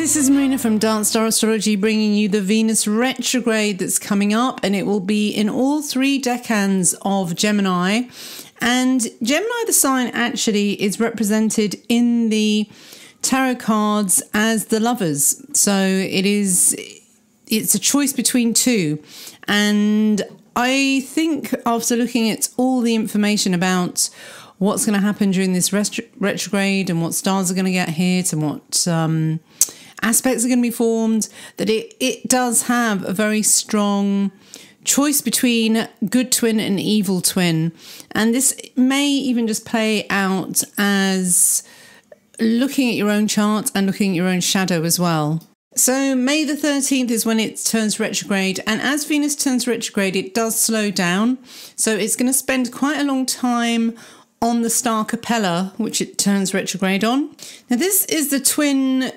this is Marina from Darkstar Astrology bringing you the Venus retrograde that's coming up, and it will be in all 3 decans of Gemini. And Gemini, the sign, actually is represented in the tarot cards as the Lovers. So it's a choice between 2. And I think after looking at all the information about what's going to happen during this retrograde and what stars are going to get hit and what aspects are going to be formed, that it does have a very strong choice between good twin and evil twin. And this may even just play out as looking at your own chart and looking at your own shadow as well. So May the 13th is when it turns retrograde, and as Venus turns retrograde, it does slow down. So it's going to spend quite a long time on the star Capella, which it turns retrograde on. Now this is the twin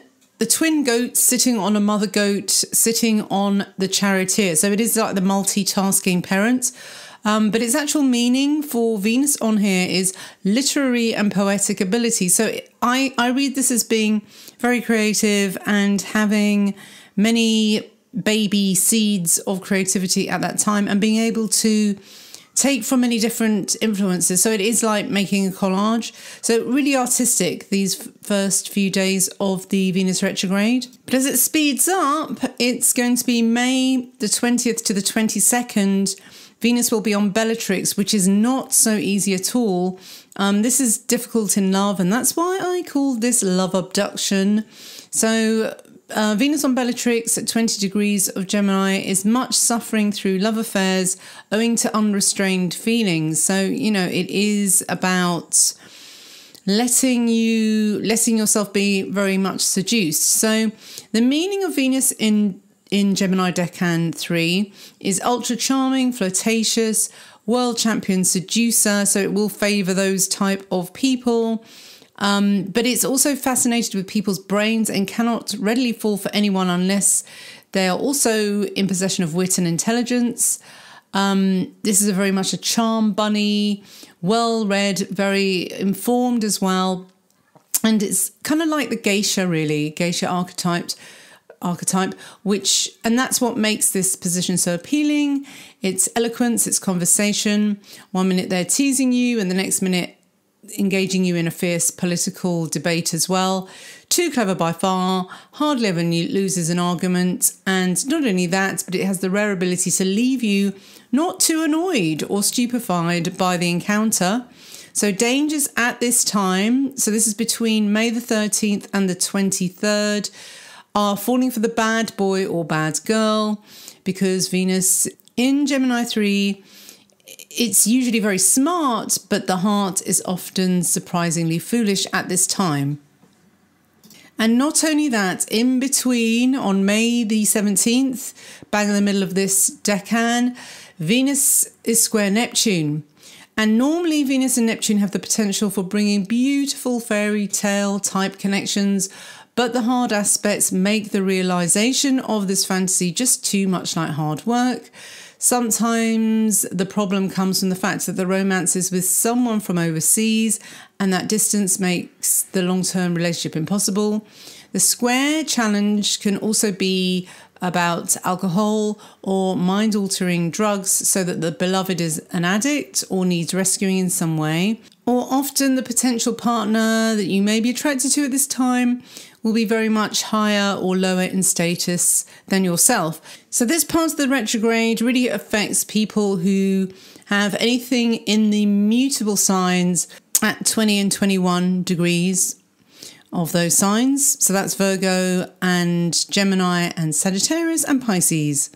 goat sitting on a mother goat sitting on the charioteer. So it is like the multitasking parent. But its actual meaning for Venus on here is literary and poetic ability. So I read this as being very creative and having many baby seeds of creativity at that time and being able to take from many different influences. So it is like making a collage. So really artistic, these first few days of the Venus retrograde. But as it speeds up, it's going to be May the 20th to the 22nd. Venus will be on Bellatrix, which is not so easy at all. This is difficult in love, and that's why I call this love abduction. So Venus on Bellatrix at 20 degrees of Gemini is much suffering through love affairs owing to unrestrained feelings. So, you know, it is about letting yourself be very much seduced. So the meaning of Venus in Gemini Decan 3 is ultra charming, flirtatious, world champion seducer. So it will favour those type of people. But it's also fascinated with people's brains and cannot readily fall for anyone unless they are also in possession of wit and intelligence. This is very much a charm bunny, well-read, very informed as well. And it's kind of like the geisha, really, geisha archetype, and that's what makes this position so appealing. It's eloquence, it's conversation. 1 minute they're teasing you and the next minute engaging you in a fierce political debate as well. Too clever by far, hardly ever loses an argument. And not only that, but it has the rare ability to leave you not too annoyed or stupefied by the encounter. So dangers at this time, so this is between May the 13th and the 23rd, are falling for the bad boy or bad girl, because Venus in Gemini 3, it's usually very smart, but the heart is often surprisingly foolish at this time. And not only that, in between, on May the 17th, bang in the middle of this decan, Venus is square Neptune. And normally Venus and Neptune have the potential for bringing beautiful fairy tale type connections, but the hard aspects make the realization of this fantasy just too much like hard work. Sometimes the problem comes from the fact that the romance is with someone from overseas, and that distance makes the long-term relationship impossible. The square challenge can also be about alcohol or mind-altering drugs, so that the beloved is an addict or needs rescuing in some way. Or often the potential partner that you may be attracted to at this time will be very much higher or lower in status than yourself. So this part of the retrograde really affects people who have anything in the mutable signs at 20 and 21 degrees of those signs. So that's Virgo and Gemini and Sagittarius and Pisces.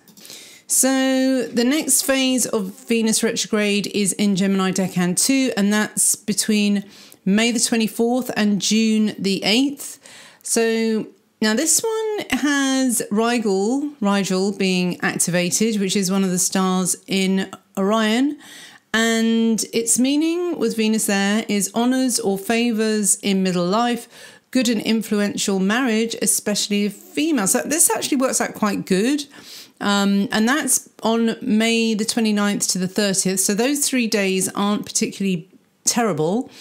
So the next phase of Venus retrograde is in Gemini Decan 2, and that's between May the 24th and June the 8th. So now this one has Rigel being activated, which is one of the stars in Orion. And its meaning with Venus there is honours or favours in middle life, good and influential marriage, especially if female. So this actually works out quite good. And that's on May the 29th to the 30th. So those 3 days aren't particularly terrible.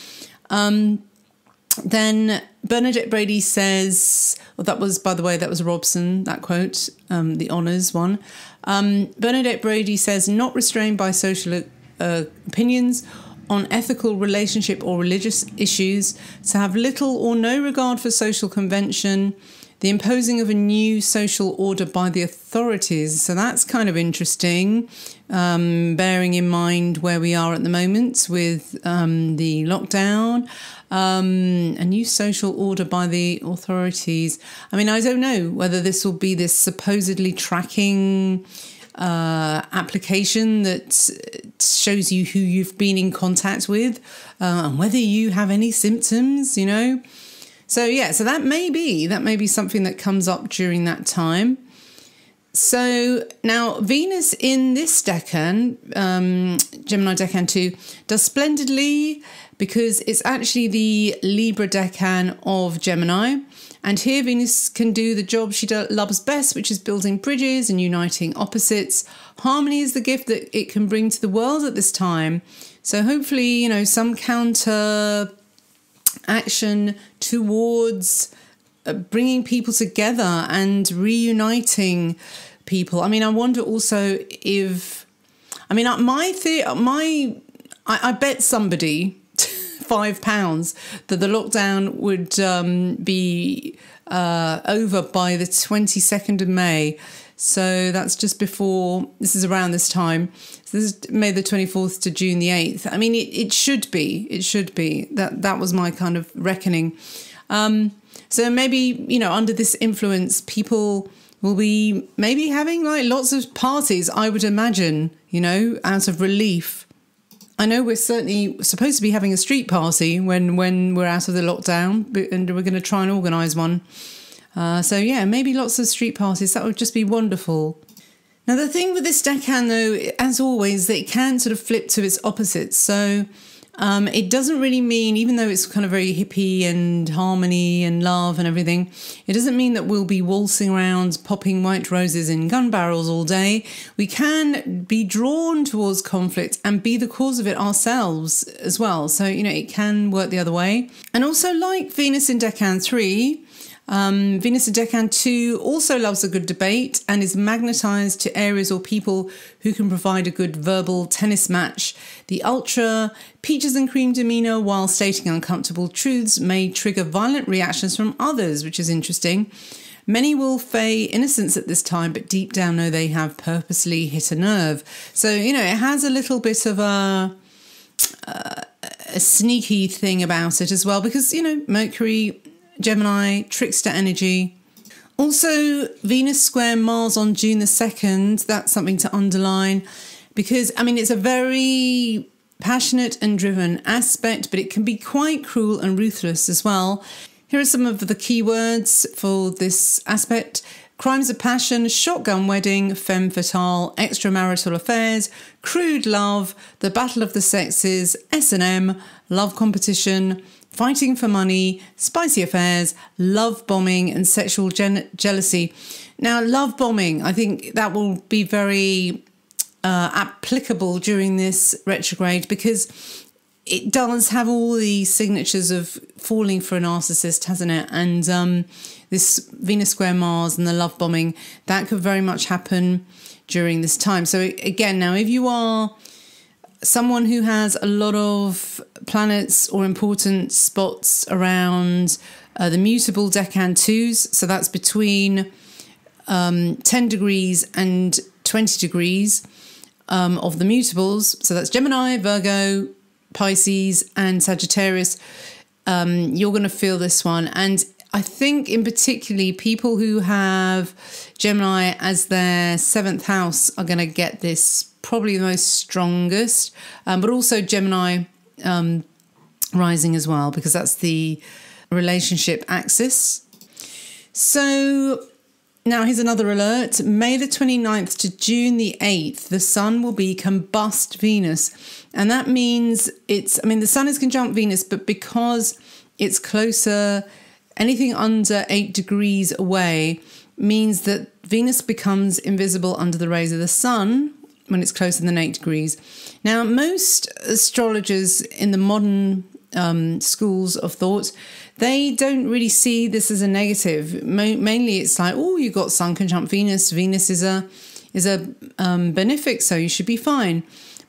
Then Bernadette Brady says, well, that was, by the way, that was Robson, that quote, the honours one. Bernadette Brady says, not restrained by social opinions on ethical, relationship or religious issues, to have little or no regard for social convention, the imposing of a new social order by the authorities. So that's kind of interesting, bearing in mind where we are at the moment with the lockdown. A new social order by the authorities. I mean, I don't know whether this will be this supposedly tracking application that shows you who you've been in contact with and whether you have any symptoms, you know. So yeah, so that may be something that comes up during that time. So now Venus in this decan, Gemini decan 2, does splendidly because it's actually the Libra decan of Gemini. And here Venus can do the job she loves best, which is building bridges and uniting opposites. Harmony is the gift that it can bring to the world at this time. So hopefully, you know, some counter action towards bringing people together and reuniting people. I mean, I wonder also if, I mean, I bet somebody £5 that the lockdown would be over by the 22nd of May. So that's just before, this is around this time. So this is May the 24th to June the 8th. I mean, it should be. That was my kind of reckoning. So maybe, you know, under this influence, people will be maybe having like lots of parties, I would imagine, you know, out of relief. I know we're certainly supposed to be having a street party when we're out of the lockdown, and we're going to try and organise one. So yeah, maybe lots of street parties. That would just be wonderful. Now the thing with this decan though, as always, that it can sort of flip to its opposites. So it doesn't really mean, even though it's kind of very hippie and harmony and love and everything, it doesn't mean that we'll be waltzing around popping white roses in gun barrels all day. We can be drawn towards conflict and be the cause of it ourselves as well. So, you know, it can work the other way. And also, like Venus in decan 3, Venus in decan 2 also loves a good debate and is magnetised to areas or people who can provide a good verbal tennis match. The ultra peaches and cream demeanour while stating uncomfortable truths may trigger violent reactions from others, which is interesting. Many will feign innocence at this time, but deep down know they have purposely hit a nerve. So, you know, it has a little bit of a sneaky thing about it as well, because, you know, Mercury, Gemini, trickster energy. Also, Venus square Mars on June the 2nd, that's something to underline, because, I mean, it's a very passionate and driven aspect, but it can be quite cruel and ruthless as well. Here are some of the keywords for this aspect: crimes of passion, shotgun wedding, femme fatale, extramarital affairs, crude love, the battle of the sexes, S&M, love competition, fighting for money, spicy affairs, love bombing and sexual jealousy. Now, love bombing, I think that will be very applicable during this retrograde, because it does have all the signatures of falling for a narcissist, hasn't it? And this Venus square Mars and the love bombing, that could very much happen during this time. So again, now if you are someone who has a lot of planets or important spots around the mutable decan 2s, so that's between 10 degrees and 20 degrees of the mutables, so that's Gemini, Virgo, Pisces and Sagittarius, you're going to feel this one. And I think in particularly people who have Gemini as their 7th house are going to get this probably the most strongest, but also Gemini rising as well, because that's the relationship axis. So now here's another alert. May the 29th to June the 8th, the sun will be combust Venus. And that means the sun is conjunct Venus, but because it's closer, anything under 8 degrees away means that Venus becomes invisible under the rays of the sun when it's closer than 8 degrees. Now, most astrologers in the modern schools of thought, they don't really see this as a negative. Mainly it's like, oh, you got Sun conjunct Venus. Venus is a benefic, so you should be fine.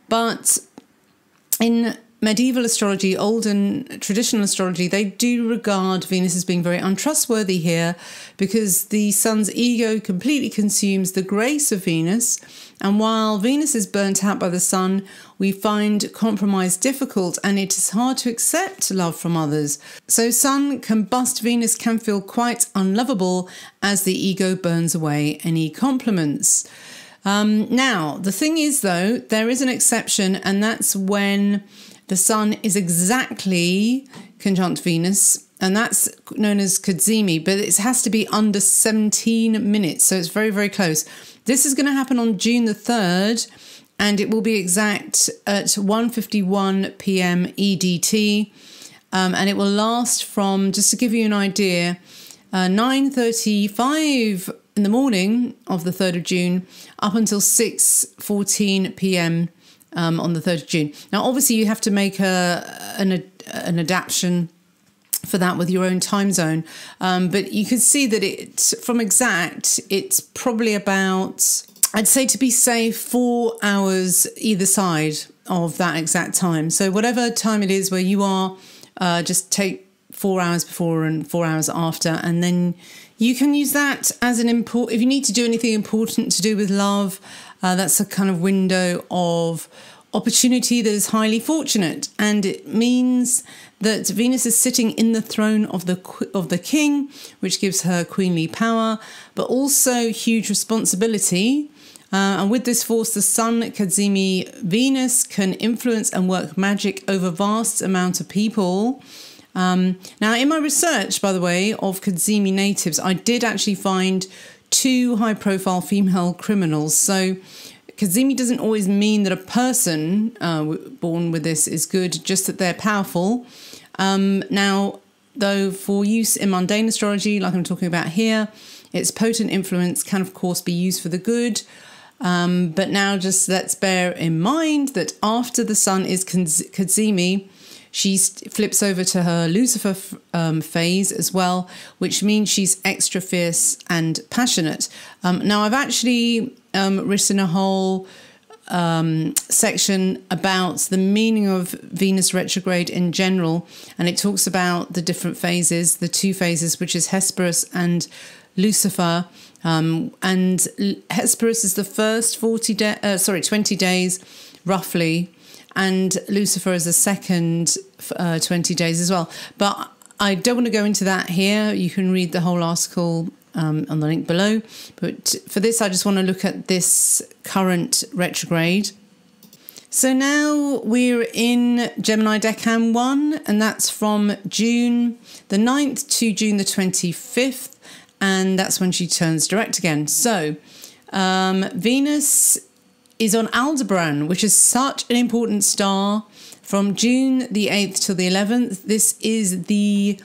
But in medieval astrology, old and traditional astrology, they do regard Venus as being very untrustworthy here, because the Sun's ego completely consumes the grace of Venus. And while Venus is burnt out by the Sun, we find compromise difficult, and it is hard to accept love from others. So Sun combust Venus can feel quite unlovable as the ego burns away any compliments. Now, the thing is, though, there is an exception, and that's when the Sun is exactly conjunct Venus, and that's known as Cazimi, but it has to be under 17 minutes, so it's very, very close. This is going to happen on June the 3rd, and it will be exact at 1:51 p.m. EDT, and it will last from, just to give you an idea, 9:35 in the morning of the 3rd of June up until 6:14 p.m. On the 3rd of June. Now, obviously, you have to make an adaptation for that with your own time zone. But you can see that from exact, it's probably about, I'd say to be safe, 4 hours either side of that exact time. So whatever time it is where you are, just take 4 hours before and 4 hours after, and then you can use that as an import. If you need to do anything important to do with love, that's a kind of window of opportunity that is highly fortunate, and it means that Venus is sitting in the throne of the king, which gives her queenly power, but also huge responsibility. And with this force, the Sun Cazimi Venus can influence and work magic over vast amount of people. Now, in my research, by the way, of Cazimi natives, I did actually find 2 high-profile female criminals. So Cazimi doesn't always mean that a person born with this is good, just that they're powerful. Now, though, for use in mundane astrology, like I'm talking about here, its potent influence can, of course, be used for the good. But now just let's bear in mind that after the Sun is Cazimi, she flips over to her Lucifer phase as well, which means she's extra fierce and passionate. Now, I've actually written a whole section about the meaning of Venus retrograde in general, and it talks about the different phases, the 2 phases, which is Hesperus and Lucifer. And Hesperus is the first 20 days, roughly, and Lucifer is the second 20 days as well. But I don't want to go into that here. You can read the whole article on the link below. But for this, I just want to look at this current retrograde. So now we're in Gemini Decan 1, and that's from June the 9th to June the 25th. And that's when she turns direct again. So Venus is on Algebra, which is such an important star, from June the 8th till the 11th. This is the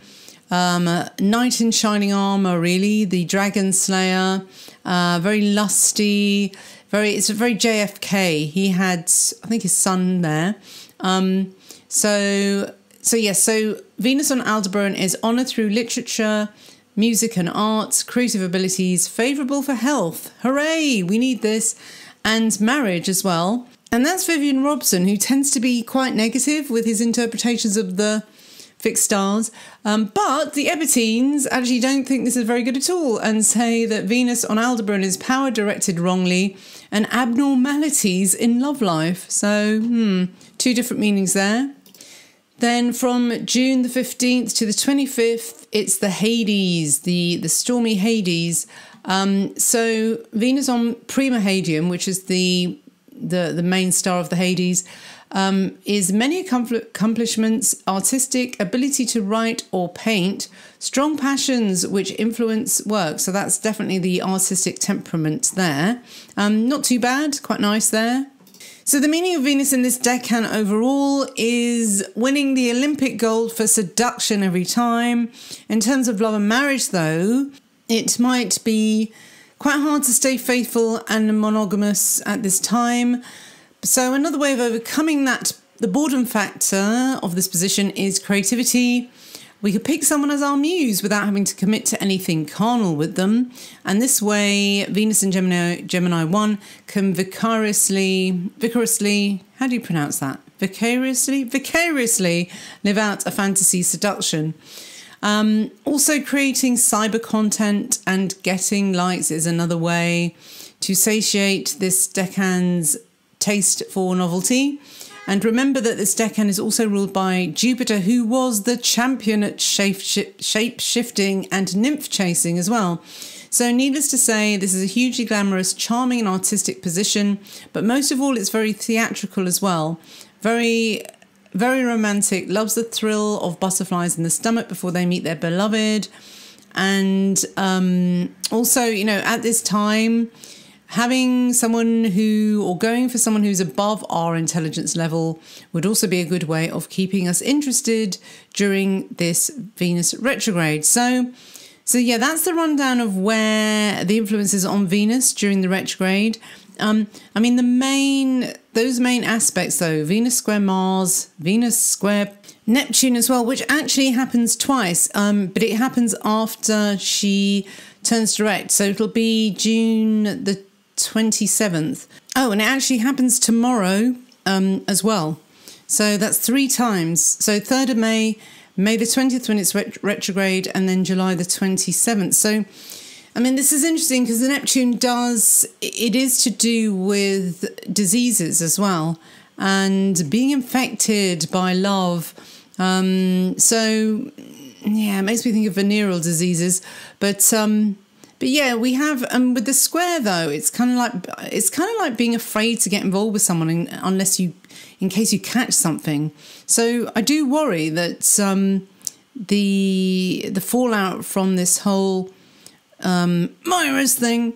knight in shining armor, really, the dragon slayer, very lusty, it's a very JFK. He had, I think, his son there. So Venus on Algebra is honor through literature, music and arts, creative abilities, favourable for health. Hooray, we need this. And marriage as well. And that's Vivian Robson, who tends to be quite negative with his interpretations of the fixed stars. But the Ebertines actually don't think this is very good at all, and say that Venus on Algebra is power directed wrongly and abnormalities in love life. So, 2 different meanings there. Then from June the 15th to the 25th, it's the Hades, the stormy Hades. So Venus on Prima Hadium, which is the main star of the Hades, is many accomplishments, artistic ability to write or paint, strong passions which influence work. So that's definitely the artistic temperament there. Not too bad, quite nice there. So the meaning of Venus in this decan overall is winning the Olympic gold for seduction every time. In terms of love and marriage, though, it might be quite hard to stay faithful and monogamous at this time. So another way of overcoming that The boredom factor of this position is creativity. We could pick someone as our muse without having to commit to anything carnal with them. And this way, Venus and Gemini 1 can vicariously, how do you pronounce that? Vicariously live out a fantasy seduction. Also creating cyber content and getting likes is another way to satiate this decan's taste for novelty. And remember that this decan is also ruled by Jupiter, who was the champion at shape-shifting and nymph chasing as well. So needless to say, this is a hugely glamorous, charming and artistic position, but most of all, it's very theatrical as well. Very, very romantic, loves the thrill of butterflies in the stomach before they meet their beloved. And also, you know, at this time, having someone or going for someone who's above our intelligence level would also be a good way of keeping us interested during this Venus retrograde. So yeah, that's the rundown of where the influence is on Venus during the retrograde. I mean, those main aspects though, Venus square Mars, Venus square Neptune as well, which actually happens twice, but it happens after she turns direct. So it'll be June the 27th. Oh, and it actually happens tomorrow as well. So that's 3 times. So 3rd of May, May the 20th when it's retrograde, and then July the 27th. So, I mean, this is interesting because the Neptune it is to do with diseases as well and being infected by love. So, yeah, it makes me think of venereal diseases. But yeah, we have with the square though, it's kind of like being afraid to get involved with someone in case you catch something. So I do worry that the fallout from this whole virus thing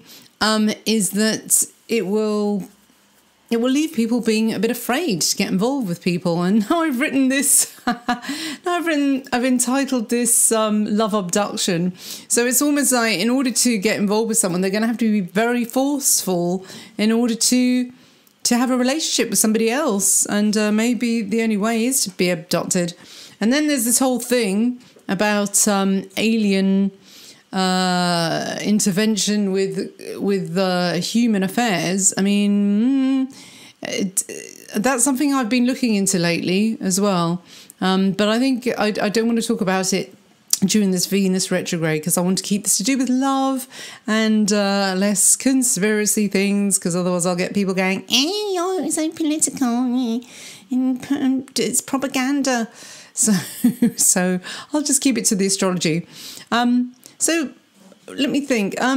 is that it will leave people being a bit afraid to get involved with people. And now I've written this, I've entitled this Love Abduction. So it's almost like in order to get involved with someone, they're going to have to be very forceful in order to have a relationship with somebody else. And maybe the only way is to be abducted. And then there's this whole thing about alien intervention with human affairs. I mean, that's something I've been looking into lately as well. But I think I don't want to talk about it during this Venus retrograde because I want to keep this to do with love and less conspiracy things, because otherwise I'll get people going, you're so political, it's propaganda. So I'll just keep it to the astrology. So let me think. How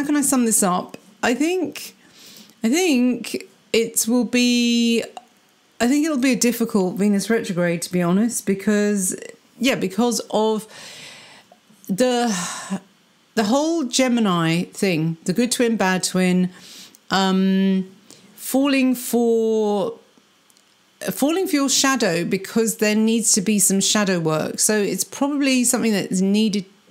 can I sum this up? I think it'll be a difficult Venus retrograde, to be honest, because of the whole Gemini thing, the good twin, bad twin, falling for your shadow because there needs to be some shadow work. So it's probably something that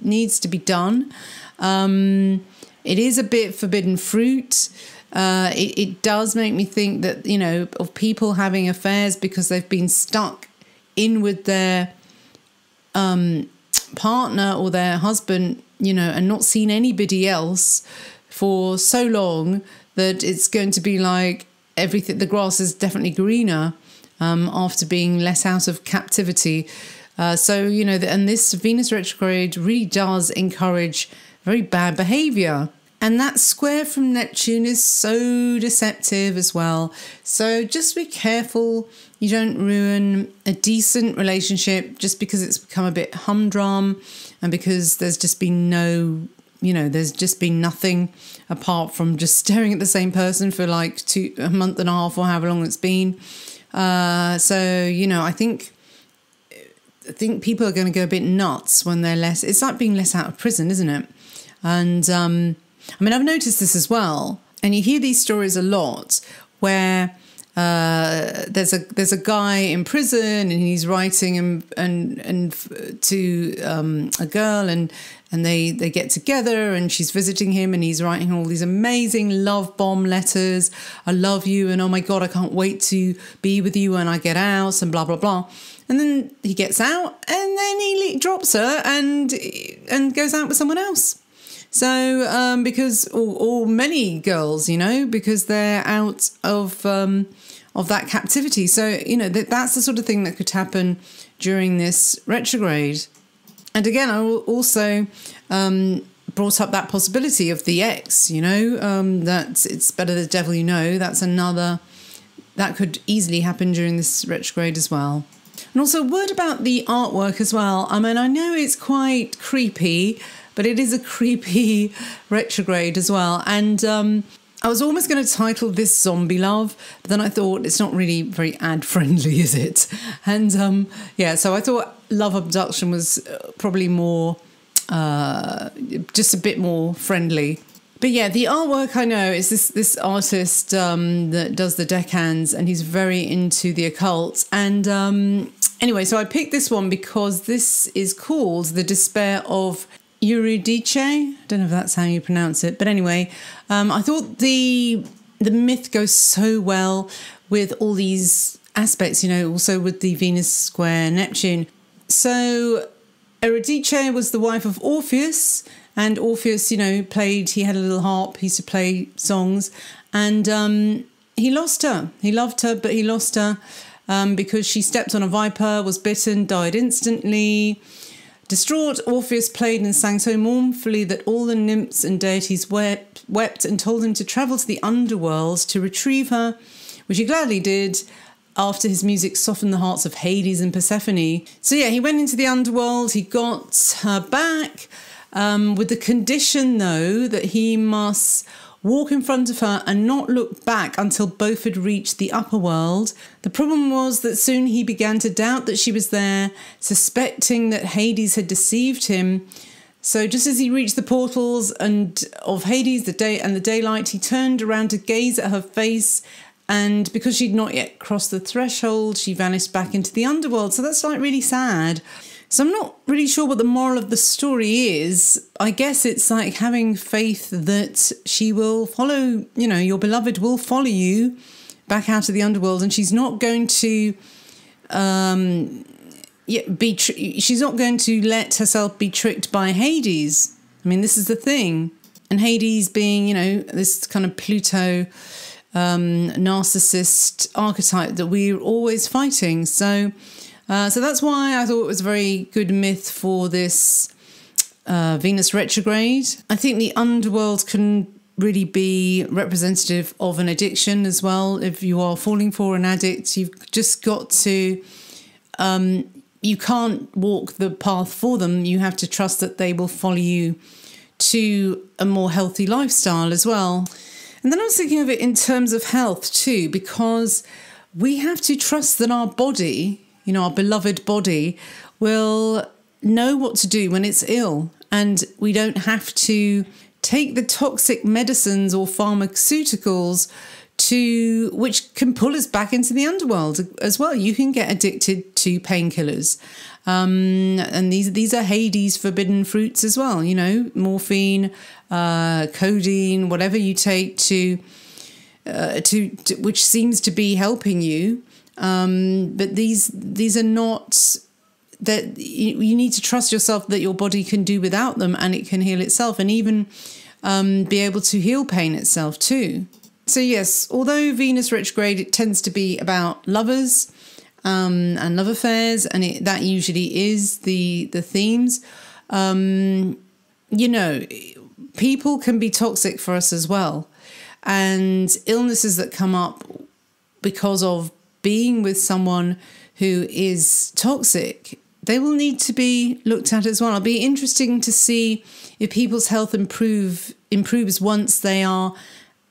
needs to be done. It is a bit forbidden fruit. It does make me think that, you know, of people having affairs because they've been stuck in with their partner or their husband, you know, and not seen anybody else for so long that it's going to be like the grass is definitely greener after being let out of captivity. So, you know, and this Venus retrograde really does encourage very bad behaviour. And that square from Neptune is so deceptive as well. So just be careful you don't ruin a decent relationship just because it's become a bit humdrum and because there's just been there's just been nothing apart from just staring at the same person for like a month and a half or however long it's been. So, you know, I think people are going to go a bit nuts when it's like being let out of prison, isn't it? And I mean, I've noticed this as well, and you hear these stories a lot where there's a guy in prison and he's writing and to a girl, and and they get together, and she's visiting him, and he's writing all these amazing love bomb letters. I love you, and oh my God, I can't wait to be with you when I get out, and blah, blah, blah. And then he gets out, and then he drops her and goes out with someone else. So because, or many girls, you know, because they're out of that captivity. So, you know, that's the sort of thing that could happen during this retrograde. And again, I also brought up that possibility of the ex, you know, that it's better the devil you know. That's another, that could easily happen during this retrograde as well. And also a word about the artwork as well. I mean, I know it's quite creepy, but it is a creepy retrograde as well. And I was almost going to title this Zombie Love, but then I thought it's not really very ad friendly, is it? And yeah, so I thought Love Abduction was probably more, just a bit more friendly. But yeah, the artwork, I know, is this artist that does the deckhands, and he's very into the occult. And anyway, so I picked this one because this is called The Despair of Eurydice. I don't know if that's how you pronounce it, but anyway, I thought the myth goes so well with all these aspects, you know, also with the Venus square Neptune. So Eurydice was the wife of Orpheus, and Orpheus, you know, he had a little harp, he used to play songs, and he lost her. He loved her, but he lost her because she stepped on a viper, was bitten, died instantly. Distraught, Orpheus played and sang so mournfully that all the nymphs and deities wept and told him to travel to the underworld to retrieve her, which he gladly did after his music softened the hearts of Hades and Persephone. So yeah, he went into the underworld, he got her back, with the condition, though, that he must walk in front of her and not look back until both had reached the upper world. The problem was that soon he began to doubt that she was there, suspecting that Hades had deceived him. So just as he reached the portals of Hades, the daylight, he turned around to gaze at her face, and because she'd not yet crossed the threshold, she vanished back into the underworld. So that's like really sad. So I'm not really sure what the moral of the story is. I guess it's like having faith that she will follow, you know, your beloved will follow you back out of the underworld, and she's not going to she's not going to let herself be tricked by Hades. I mean, this is the thing. And Hades being, you know, this kind of Pluto narcissist archetype that we're always fighting. So that's why I thought it was a very good myth for this Venus retrograde. I think the underworld can really be representative of an addiction as well. If you are falling for an addict, you've just got to, you can't walk the path for them. You have to trust that they will follow you to a more healthy lifestyle as well. And then I was thinking of it in terms of health too, because we have to trust that our body, you know, our beloved body, will know what to do when it's ill. And we don't have to take the toxic medicines or pharmaceuticals which can pull us back into the underworld as well. You can get addicted to painkillers. And these are Hades' forbidden fruits as well, you know, morphine, codeine, whatever you take to which seems to be helping you. But these are not, that you need to trust yourself that your body can do without them, and it can heal itself, and even be able to heal pain itself too. So yes, although Venus retrograde, it tends to be about lovers and love affairs, and that usually is the themes. You know, people can be toxic for us as well, and illnesses that come up because of being with someone who is toxic, they will need to be looked at as well. It'll be interesting to see if people's health improves once they are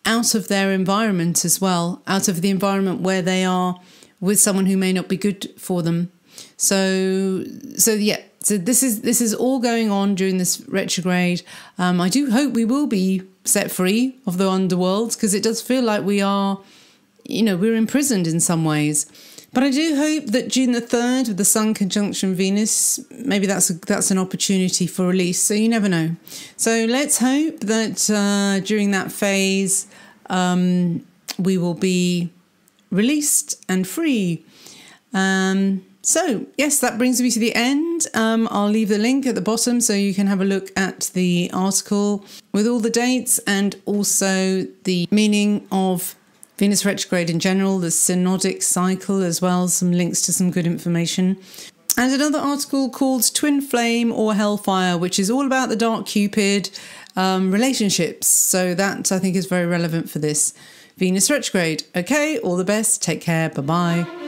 out of their environment as well, out of the environment where they are with someone who may not be good for them. So yeah, so this is all going on during this retrograde. I do hope we will be set free of the underworld, because it does feel like we are, you know, we're imprisoned in some ways. But I do hope that June the 3rd with the Sun conjunction Venus, maybe that's an opportunity for release. So you never know. So let's hope that during that phase we will be released and free. So yes, that brings me to the end. I'll leave the link at the bottom so you can have a look at the article with all the dates and also the meaning of Venus retrograde in general, the synodic cycle as well, some links to some good information. And another article called Twin Flame or Hellfire, which is all about the Dark Cupid relationships. So that I think is very relevant for this Venus retrograde. Okay, all the best. Take care. Bye-bye.